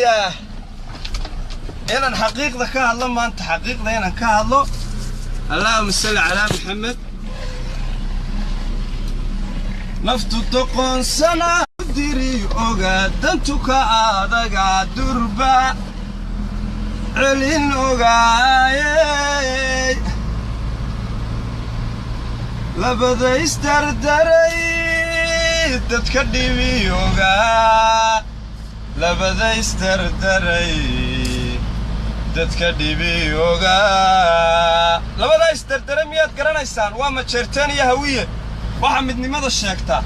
دونيا إن حقيقة كهالله ما أنت حقيقة إن كهالله اللهم صل على محمد نفتو تقون سنة ديري أوغا دنتك آدغا دربا علين أوغا لبدا استردري تتكدبي أوغا لبدا استردري تتكدبي أوغا لبدا استردري مياد قرانيسان وما جرتين يا هوية waxa midnimada sheegta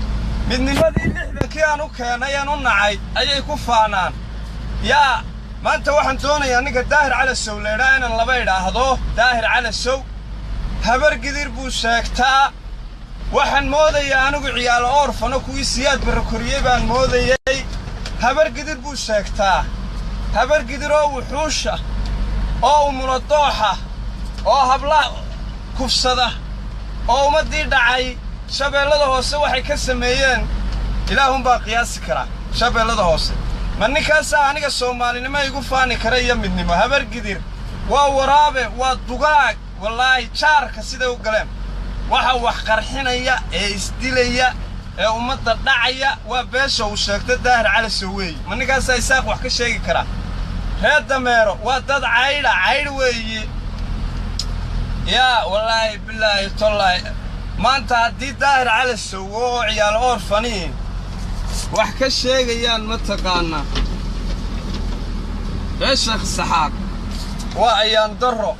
midnimadii lixdankii aan u keenay aan u nacay ayay ku faanaan yaa maanta waxaan doonayaa ninka daahir cali sow leeyahay inaan laba idhaahdo daahir cali sow habar gidir buu sheegtaa waxaan moodayaa anigu ciyaal orfano kuwii siyaad barakoriyay baan moodayay habar gidir buu sheegtaa habar gidir oo wuxuusha oo muladooxa oo habla kufsada oo umadii dhacay shabeellada hoose waxay ka sameeyeen ilaahun baa qiyaasi kara shabeellada hoose ma ninkaas aniga Soomaalinimo igu faani kara iyo midnimo habar gidir waa waraabe waa dugaag wallahi jaarka sida u galeen waxa wax qarxinaya ee isdilaya ee ummadda dhacaya waa beesha uu sheegtay daahir cali soweey ma ninkaas isaaq wax ka sheegi kara reer dameero waa dad cayd weeye yaa wallahi billahi tallahi maanta haddii daahir cali sow oo ciyaal orfaniin wax ka sheegayaan ma taqaana sheekh saxaaq waa ayaan daro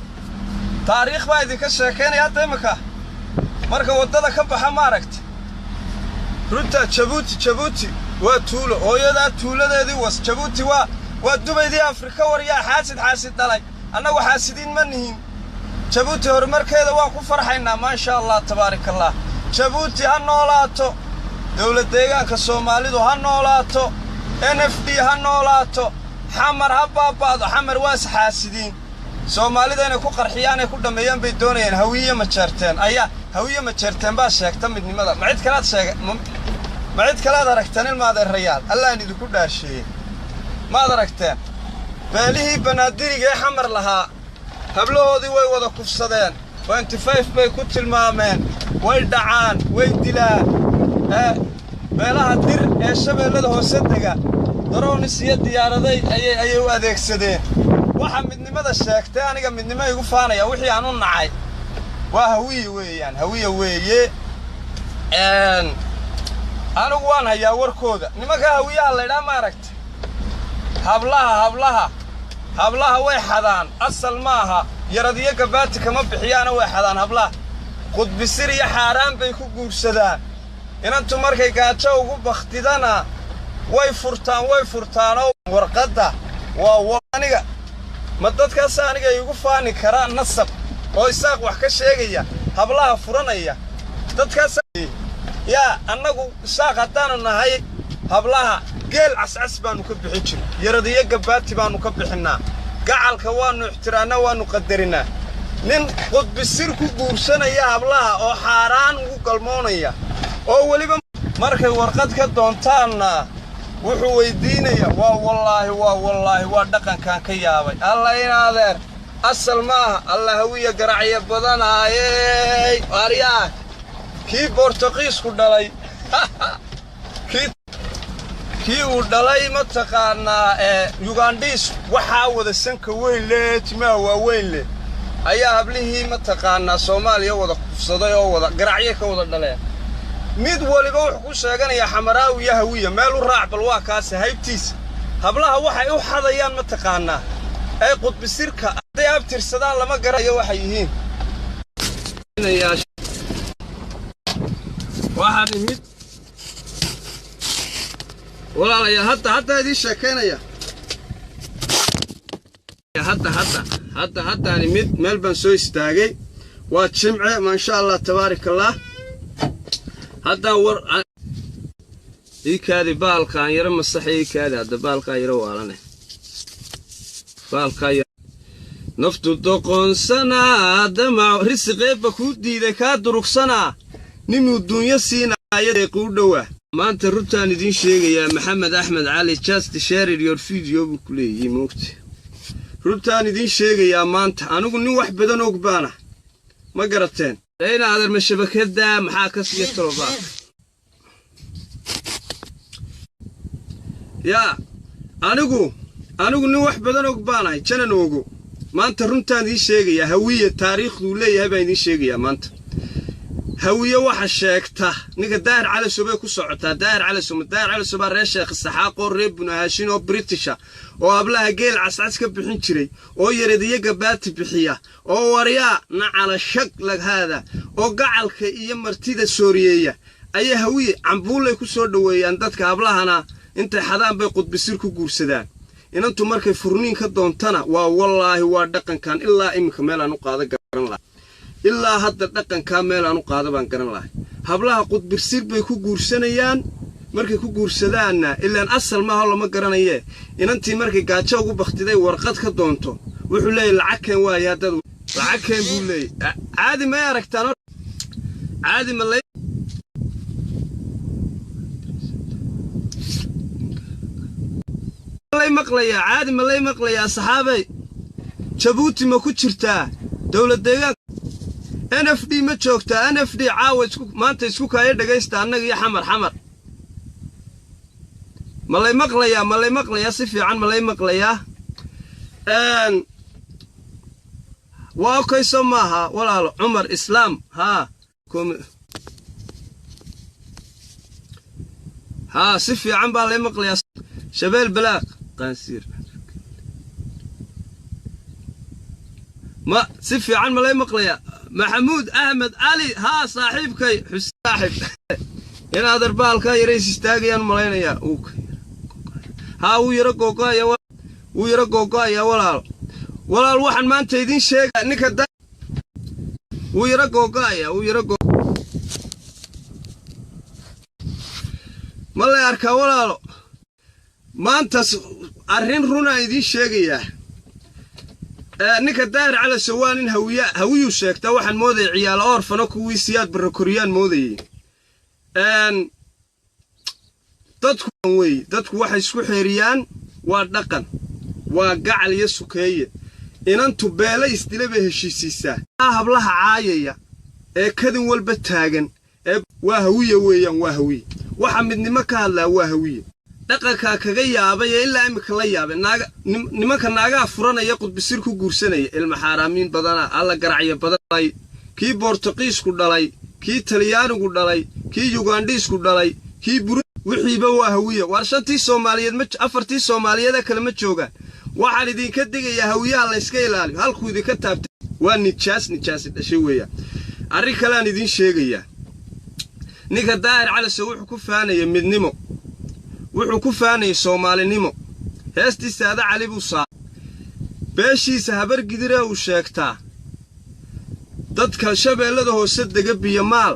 taariikh baa idinka sheekeynaya hadda imika marka wadada ka baxa ma aragti runta Djibouti waa tuulo hooyada tuuladeedii was Djibouti waa Dubaydii Afrika wariyaa xaasid dhalay annagu xaasidin ma nihin Djibouti horumarkeeda waa ku farxaynaa ma sha Allah tabarakallah Djibouti ha noolaato dawlad deegaanka Soomaalidu ha noolaato NFD ha noolaato xamar ha baabaado xamar waas xaasidin Soomaalida inay ku qarxiyaan ay ku dhameeyaan bay doonayaan hawiye ma jarteen hawiye ma jarteen baa sheegta midnimada ma cid kala aragtaan ilmaada reeyal Allah idinku dhaashay ma aragtaan beelihii banaadiriga ee xamar lahaa hablahoodii way wada kufsadeen 25 bay ku tilmaameen way dhacaan way dilaan beelaha dir ee shabeellada hoose dega daroonis iyo diyaaraday ayay u adeegsadeen waxa midnimada sheegtay aniga midnimo igu faanaya wixii aan u nacay waa hawiye weeyaan hawiye weeye anigu waan hayaa warkooda nimanka hawiyaha la idhaa ma aragtay hablaha way xadaan asal maaha yaradiyo gabaati kama bixiyaana way xadaan hablaha qudbisir iyo xaaraan bay ku guursadaan inantu markay gaajo ugu baktidana way furtaan oo warqada waa aniga ma dadkaas aniga igu faani kara nasab oo isaaq wax ka sheegaya hablaha furanaya dadkaas yaa annagu isaaq hadaan nahay hablaha geel cascas baanu ka bixin jiray yaradiyo gabaati baanu ka bixinaa gacalka waanu ixtiraana waanu qadarinaa nin qudbisir ku guursanaya hablaha oo xaaraan ugu galmoonaya oo waliba markay warqad ka doontaana wuxuu weydiinaya waa wallaahi waa dhaqankan ka yaabay alla inaadeer asal maaha alla hawiye garacyo badanaayay ariyaa kii Boortaqiisku dhalay kii uu dhalay ma taqaanaa Ugandis waxa wada sanka weyn leh timaa waaweyn leh ayaa hablihii ma taqaanaa Soomaaliya wada kufsaday oo wada garacyo ka wada dhaleen mid waliba wuxuu ku sheeganaya xamaraawi iyo hawiye meel u raac bal waa kaas haybtiis hablaha waxay u xadayaan ma taqaanaa ay qudbisirka ay abtirsadaan lama garayo waxay yihiin waxaan mid walaalayaal hadda idin sheekeynaya hadda mid meel baan soo istaagay waa jimce ma sha Allah tabarakallah hadda war إيكادي بالكا يرى مسحي إيكادي هذا بالكا يرى وارنه بالكا نفط دقون سنة دمع رزق بكودي ذكاد رخصنا نمو الدنيا سينا يدقو دوا maanta runtaan idin sheegayaa Maxamed Axmed Cali just shared your video buu ku leeyahay moogta runtaan idin sheegayaa maanta anigu nin wax badan og baana ma garateen ayna adar ma shabakada maxaa ka sii taloobaa ya anigu nin wax badan og baana janan ogo maanta runtaan idin sheegayaa hawiye taariikhdu leeyahay baan idin sheegayaa maanta hawiye waxa sheegta niga daahir cali subay ku socotaa daahir cali subaa reer sheekh saxaaqo reer bunaashin oo British oo ablaha geel cascas ka bixin jiray oo yaradiye gabaati bixiya oo wariya nacala shaq laghaada oo gacalka iyo martida Sooriyeeya ayaa hawiye cambuulay ku soo dhaweeyaan dadka ablahana intay xadaan bay qudbisir ku guursadaan inantu markay furniin ka doontana waa wallaahi waa dhaqankan ilaa imika meel aan u qaado garan lahaa ilaa hadda dhaqanka meel aan u qaado baan garan lahaa hablaha qudbisir bay ku guursanayaan markay ku guursadaana ilaan asal ma lama garanaye inantii markay gaajo ugu baqtiday warqad ka doonto wuxuu leeyahay lacag keen waaya dad lacag keen buu leeyahay caadi ma aragtaan caadi ma lay maqlaya caadi ma lay maqlaya saxaabay Jabuuti ma ku jirtaa dawlad deegaan NFD ma joogtaa NFD caawa maanta isku kaaya dhageysta annaga iyo xamar ma lay maqlaya si fiican ma lay maqlaya waa okay somaha walaalo Umar Islam si fiican baa lay maqlaya shabeel balaaq qansiir ما سفي عن ملاي مقليا محمود أحمد علي صاحبكي حسين صاحب هنا هذا البالك يريس يستاقيان ملاينا يا أوك ويرقوقا يا ولا الواحد ما أنت يدين شيء نكدا ويرقوقا ملاي أركا ولا ما أنت أرين رونا يدين شيء يا ninka daahir cali sawaanin hawiyu sheegta waxaan mooday ciyaal orfano kuwii siyaad barakoriyaan mooday dadku waxay isku xeeriyaan waa dhaqan waa gacal iyo sukeeye inantu beela isdilaba heshiisiisa hablaha caayaya ee kadin walba taagan ee waa hawiye weeyaan waa hawiye waxa midnimo ka hadlaa waa hawiye dhaqanka kaga yaabay ilaa imika la yaabay nimanka naaga furanaya qudbisir ku guursanaya ilma xaraamiin badana alla garacyo badanay kii Boortaqiisku dhalay kii Talyaanigu dhalay kii Ugandhiisku dhalay kii wixiiba waa hawiye war shantii Soomaaliyeed ma afartii Soomaaliyeed kale ma joogaan waxaan idin ka digayaa hawiyaha la iska ilaaliyo halku idin ka taabtay waa nijaas dhashay weeyaa arrin kale aan idin sheegayaa ninka daahir cali wuxuu ku faanaya midnimo wuxuu ku faanay Soomaalinimo heestiisa ada cali buu saa beeshiisa habar gidire uu sheegtaa dadka shabeellada hoose dega biyo maal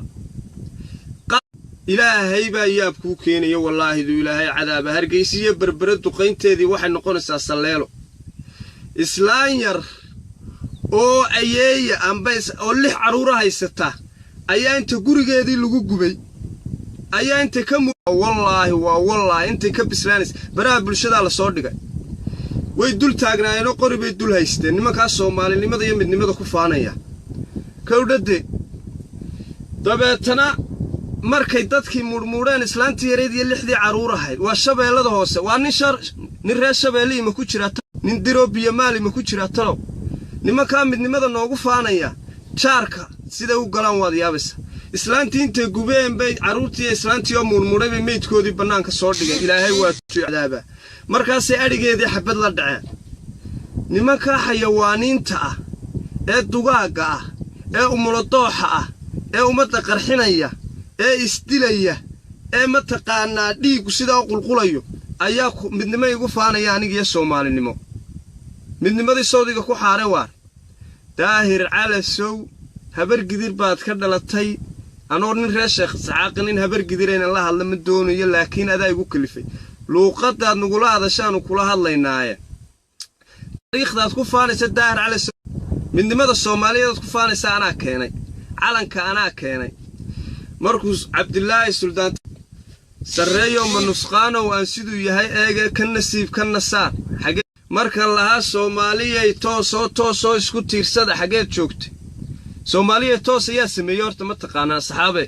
ilaahay baa yaab ku keenayo wallaahi ilaahay cadaab hargeysiye berbera duqeynteedii waxay noqonaysaa saleelo islaan yar oo ayeeya ambays oo 6 caruur haysata ayaa inta gurigeedii lagu gubay ayaa inta ka wallaahi inta ka bislaanis baraha bulshada la soo dhigay way dul taagnaayeen oo qori bay dul haysteen nimanka Soomaalinimada iyo midnimada ku faanaya kawdhade dabeetana markay dadkii murmureen islaantii yareed iyo 6 caruur ahayd waa shabeellada hoose waa nin reer shabeelli ma ku jira nin diro biyo maali ma ku jira talo nimanka midnimada noogu faanaya jaarka sida u galaan waad yaabaysa islaantii intay gubeen bay caruurtii islaantii oo murmuray bay meedkoodii banaanka soo dhigay ilaahay waa cadaaba markaas ay arigeedii xabad la dhaceen nimanka xayawaaniinta ah ee dugaaga ah ee umuladooxa ah ee umada qarxinaya ee isdilaya ee mataqaanaa dhiig sida qulqulayo ayaa midnimo igu faanaya aniga iyo Soomaalinimo midnimadii Saoudiga ku xaaray waar daahir cali habar gidir baad ka dhalatay anoo nin reer sheekh saxaaqin habar gidireen la hadla ma doonayo laakiin adaa igu kalifay luuqadaad nugula hadashaan kula hadlaynaaye taariikhdaad ku faanaysa daahir cali midnimada Soomaaliyeed ku faanaysa anaa keenay calanka anaa keenay markuu Cabdillaahi Suldaan sarreeyo ma nusqaano waan siduu yahay eege ka nasiib ka nasaar xagee markan lahaa Soomaaliyay toosoo isku tiirsada xageed joogtay Soomaaliya toos ayaa sameeyay horta ma taqaanaa saxaabe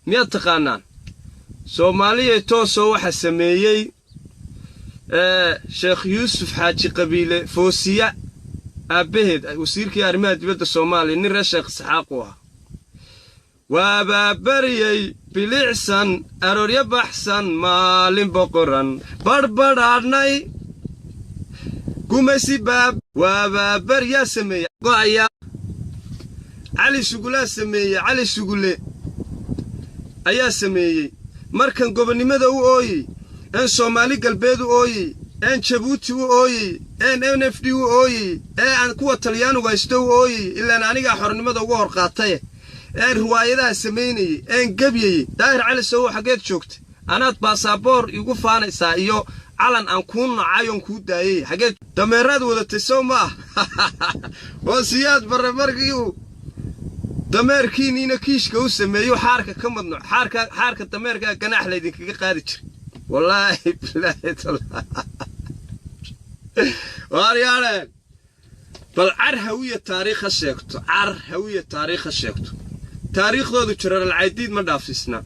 miyaad taqaanaan Soomaaliya toosoo waxa sameeyay Sheekh Yuusuf Xaaji Qabiile Foosiya aabaheed wasiirkii arrimaha dibadda Soomaaliya nin reer Sheekh Saxaaq u ah وابابريي بلعسان أروريا بحسان مالين بقران بربرارناي قمسي باب وابابريا سمية قايا علي شغلا سمية علي شغلي أيا سمية مركن قبني ماذا أوي أن صومالي قلبيد أوي أن جيبوتي أوي أن NFD أوي أن كوا طليان وغايستو أوي إلا أن أنيقا حرني ماذا وغور قاطية أن رواية سميني أن قبيي داير على سوو حاجات شوكت أنا باسابور يقف أنا سايو علن أن كون عايون كود داي حاجات دميرات ولا تسوما وسياد برمرقيو دميركين إنا كيش كو سميو حركة كم نوع حركة دميركا جناح ليدك قادر والله بالله والله واريانا بل هوية تاريخ الشيكتو هوية تاريخ الشيكتو تاريخ ذو تشرر العديد ما دافسنا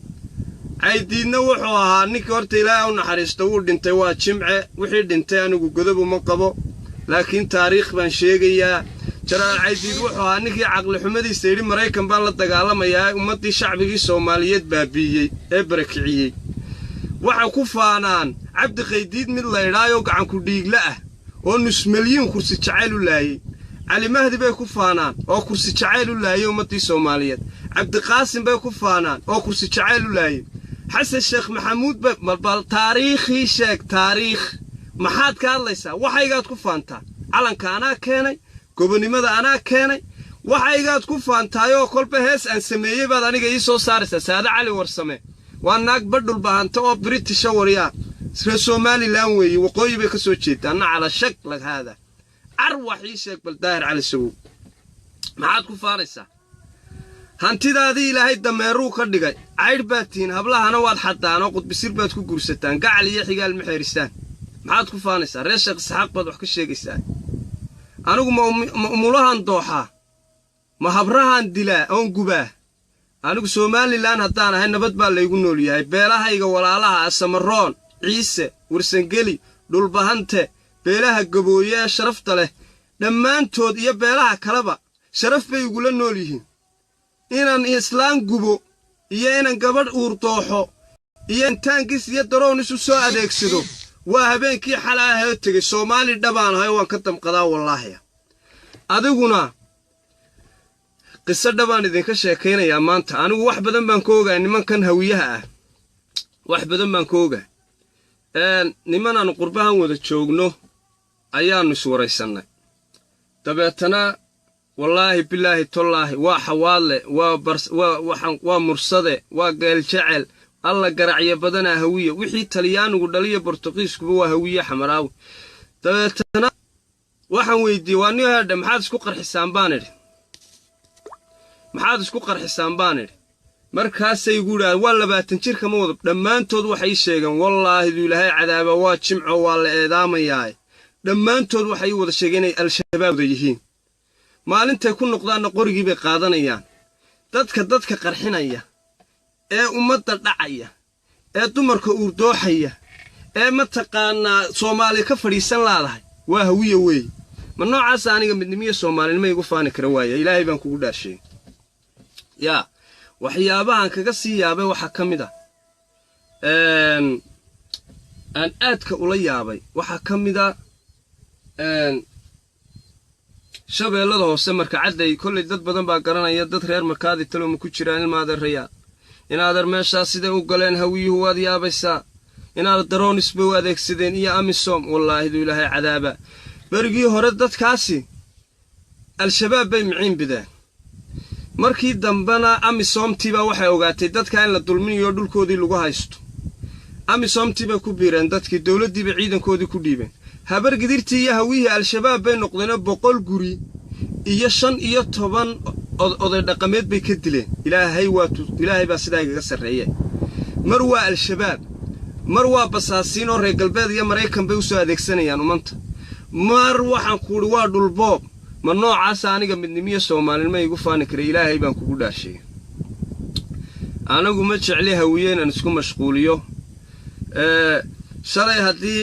عديد نوحوها نيك ورتي لا ونحرستو دنتي waa jimce wixii dhintay anigu godob uma qabo laakiin taariikh baan sheegaya jaral عديد wuxuu ninkii aqli xumadiisa yiri Mareykan baa la dagaalamayaa ummadii shacbigii Soomaaliyeed baabiyay ee barakiciyay waxa ku faanaan Cabdi Qaydiid mid la yiraayo gacan ku dhiigla ah oo nus milyan kursi jacayl u laayay علي مهدي بيكو فانان او كرسي جعيل ولاي ومدي سوماليات عبد القاسم بيكو فانان او كرسي جعيل ولاي حسن الشيخ محمود بل تاريخي شيك تاريخ محاد كادليسا waxaygaad ku faantaa calanka ana keenay gobonimada ana keenay waxaygaad ku faantaayo kolba hees aan sameeyay baad aniga ii soo saaraysa saada cali warsame waa naag badul bahanta oo British wariya isla Somaliland weey waqooyi bay ka soo jeedaan ala shak lag hada أروح يشك بالداير على السوق معاد كفارسة هانتيدادي إلى هيدا ميرو كردقاي عيرباتين هبلها أنا واحد حتى أنا قد بصير باتكو قرستان قاعد يحيى قال محيرستان معاد كفارسة ريشك سحاق بدوح كشيء قستان أنا مولها ندوحة ما هبرها ندلا أون جباه أنا سومالي لان هتانا هاي نبت بالله يقولوا لي هاي بيلها يجا ولا لها السمران عيسى ورسنجلي دول بهنته beelaha gabooyay sharafta leh dhamaantood iyo beelaha kaleba sharaf bay ugu la nool yihiin inaan islaan gubo iyo inaan gabadh uur dooxo iyo taangis iyo daroon isu soo adeegsado waa habeenkii xalaaha tagay Soomaali dhabaan hay waan ka damqadaa wallahi adiguna qisada baan idinka sheekeynayaa maanta anigu wax badan baan ka ogaay nimankan hawiyaha ah wax badan baan ka ogaay niman aan qurbahan wada joogno ayaanu iswaraysanay dabeetana wallaahi billaahi tollaahi waa xawaale waa mursade waa geel jecel alla garacyo badana hawiye wixii Talyaanigu dhaliyo Boortaqiiskuba waa hawiye xamaraaw dabeetana waxaan weydiiyay waa niyo hadda maxaad isku qarxisaan baan idhi markaasay ugu yiraahdeen waa 20 jir kama wada dhamaantood waxay sheegeen wallaahi ilaahay cadaaba waa jimco waa la eedaamayaa dhamaantood waxay wada sheegeen ay al-shabaab yihiin maalintay ku noqdaan qorigii bay qaadanayaan dadka qarxinaya ee ummadda dhacaya ee dumarka uurdooxaya ee ma taqaana Soomaali ka fadhiisan laadahay waa hawiye weey ma noocaas aniga midnimiye Soomaalinimo igu faani kara waaya ilaahay baan kugu dhaashay yaa waxyaabahan kaga sii yaabay waxa kamid ah aan aadka ula yaabay waxa kamid ah shabeellada hoose marka caday kulli dad badan baa garanaya dad reer markaadi talo ma ku jiraan ilmaada riyaa inaadar meesha sida u galeen hawiyuhu waad yaabaysaa inaad daroon isba u adeegsadeen iyo amisom wallaahi ilaahay cadaaba barigii hore dadkaasi al-shabaab bay miciin bidaan markii dambana amisomtiba waxay ogaatay dadka in la dulminayo dhulkoodii lagu haysto amisomtiba ku biireen dadkii dawladdiiba ciidankoodii ku dhiibeen habar gidirtii iyo hawiyii al-shabaab bay noqdeen 100 guri iyo 5 iyo 10 oday dhaqameed bay ka dileen ilaahay baa sidaa igaga sareeyay marwa al-shabaab marwa basaasiin oo reer galbeed iyo Mareykan bay u soo adeegsanayaan umanta mar waxaan ku uri waa dhul boob ma noocaas aniga midnimiye Soomaalnimo igu faani karay Ilaahay baan kugu dhaashay anagu ma jecli hawiyeen aan isku mashquuliyo shalay hadii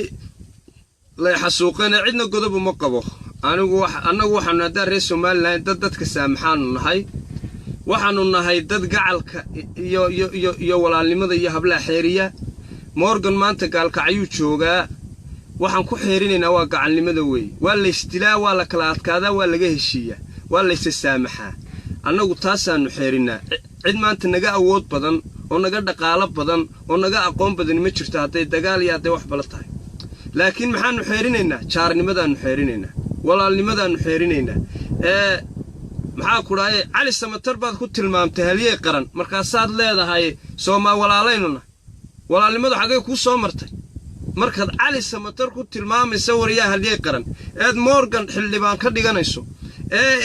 la xasuuqana cidna godob uma qabo anagu waxaan nadaa reer Soomaaliland dadka saamaxaan nahay waxaanu nahay dad gacalka iyo walaalnimada iyo habla xeeriya Morgan maanta gaalka ayuu joogaa waxaan ku xeerinaynaa waa gacalnimada weey waa la istilaa waa la kala adkaada waa laga heshiiya waa la saamaxaa annagu taasaanu xeerinaa cid maanta naga awood badan oo naga dhaqaale badan oo naga aqoon badan ma jirto haday dagaal iyo haday wax bala tahay laakiin maxaanu xeerinaynaa jaarnimadaanu xeerinaynaa walaalnimadaanu xeerinaynaa maxaa ku dhacay cali samatar baad ku tilmaamtay haliyay qaran markaasaad leedahay Soomaa walaalaynuna walaalnimadu xagee ku soo martay markaad cali samatar ku tilmaamaysa wariyaha haliyay qaran eed Morgan xildhibaan ka dhiganayso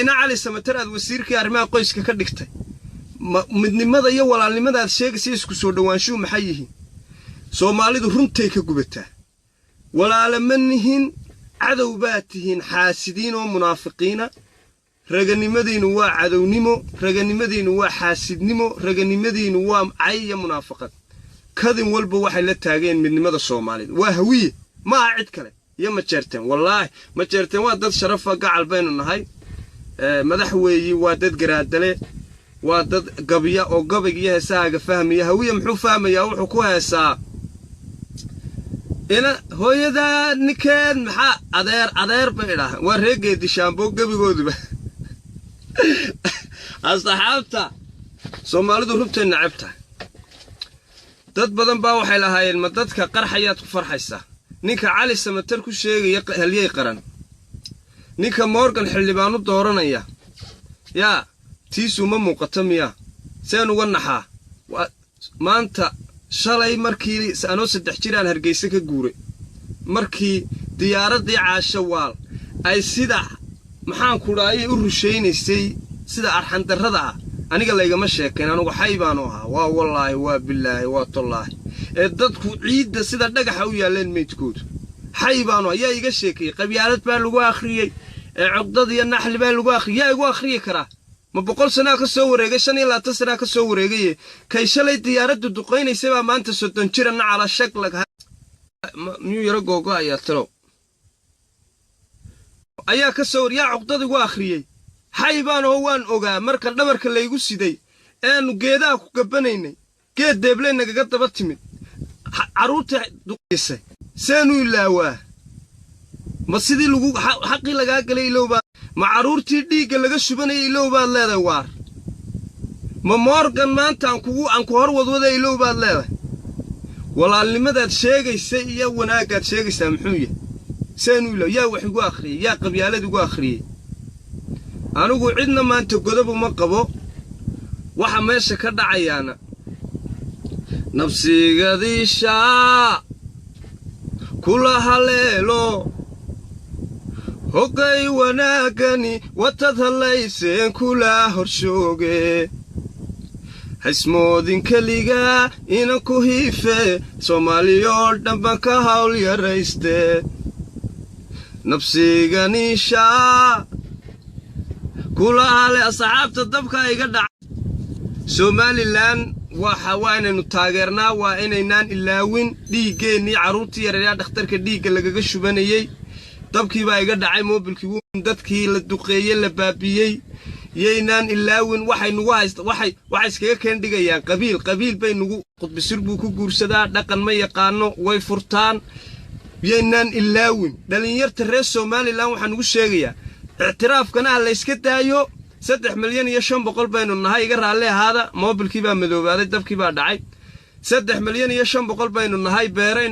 ina cali samatar aad wasiirkii arrimaha qoyska ka dhigtay midnimada iyo walaalnimada aad sheegaysa isku soo dhawaansho maxay yihiin Soomaalidu runtay ka gubataa walaalmanihin cadow baad tihiin xaasidiin oo munaafiqiina raganimadiinu waa cadownimo raganimadiinu waa xaasidnimo raganimadiinu waa cay iyo munaafaqad kadin walba waxay la taageen midnimada Soomaalida waa hawiye ma cid kale iyo ma jeerteen wallahi ma jeerteen waa dad sharaf gacal baynu nahay madaxweeyi waa dad garaadale waa dad gabiya oo gabiga heesaaga fahmiya hawiye muxuu fahmayaa wuxuu ku heesaa ina hooyada nikeen maxaa adeer bay dhahan waa reegeedi shaambo gabigooduba asxaabta Soomaalidu rubtay nacabta dad badan baa waxay lahaayeen ma dadka qarxayaad ku farxaysa ninka cali samatar ku sheegay haliyay qaran ninka Morgan xildhibaan u dooranaya yaa tiisu ma muuqato miya seen uga naxaa maanta shalay markii anoo 3 jiraan Hargeysa ka guuray markii diyaaradii caashawaal ay sida maxaan ku dhaayay u rusheynaysay sida arxan darrada aniga laygama sheekeen anigu xaybaan oo ahaa waa wallaahi waa billaahi waa tallaahi dadku ciida sida dhagaxa u yaaleen meedkood xaybaan oo ayaa iga sheekay qabyaalad baa lagu akhriyay cugdad iyo naxli baa lagu akhriyay igu akhriyi kara ma 100 sano ka soo wareegay 25 sano ka soo wareegay kay shalay diyaaraddu duqeynaysay baa maanta 30 jirana cala shaklag miyuu yara googo ayaa talo ayaa ka soo wariya cugdad igu akhriyay xaybaan oo waan ogaa marka dhabarka laygu siday aanu geedaha ku gabanaynay geed deeble nagaga daba timid caruurta duqeysay saanu ilaawaa ma sidii lagu xaqi laga galay ilowba ma caruurtii dhiiga laga shubanay ilowbaad leedahay waar ma Morgan maanta aan ku hor wadwada ilowbaad leedahay walaalnimadaad sheegaysa iyo wanaagaad sheegaysaa muxuu yahay saanu ilaaw yaa wax igu akhriyay yaa qabyaalad igu akhriyay anigu cidna maanta godob uma qabo waxa meesha ka dhacayaana nafsigadisha kula haleelo hogay wanaagani watad halayseen kula horshooge hasmoodin kaliga ina ku hiife Soomaaliyo dhanba ka hawl yarayste nafsiganisha kula hale asxaabta dabka iga dhac Somaliland waxa waanaynu taageernaa waa inaynaan ilaawin dhiigeeni caruurtii yaryar dhakhtarka dhiiga lagaga shubanayay dabkii baa iga dhacay mobilkii dadkii la duqeeyay la baabiyay yeynaan ilaawin waxay nagu haysta waxay iskaga keen dhigayaan qabiil bay nagu qudbisir buu ku guursadaa dhaqan ma yaqaano way furtaan yeynaan ilaawin dhalinyarta reer Somaliland waxaan ugu sheegayaa اعترافكنا la iska daayo 3,500,000 baynu nahay iga raali ahaada mobilkii baa madoobaaday dabkii baa dhacay 3,500,000 baynu nahay beeraynu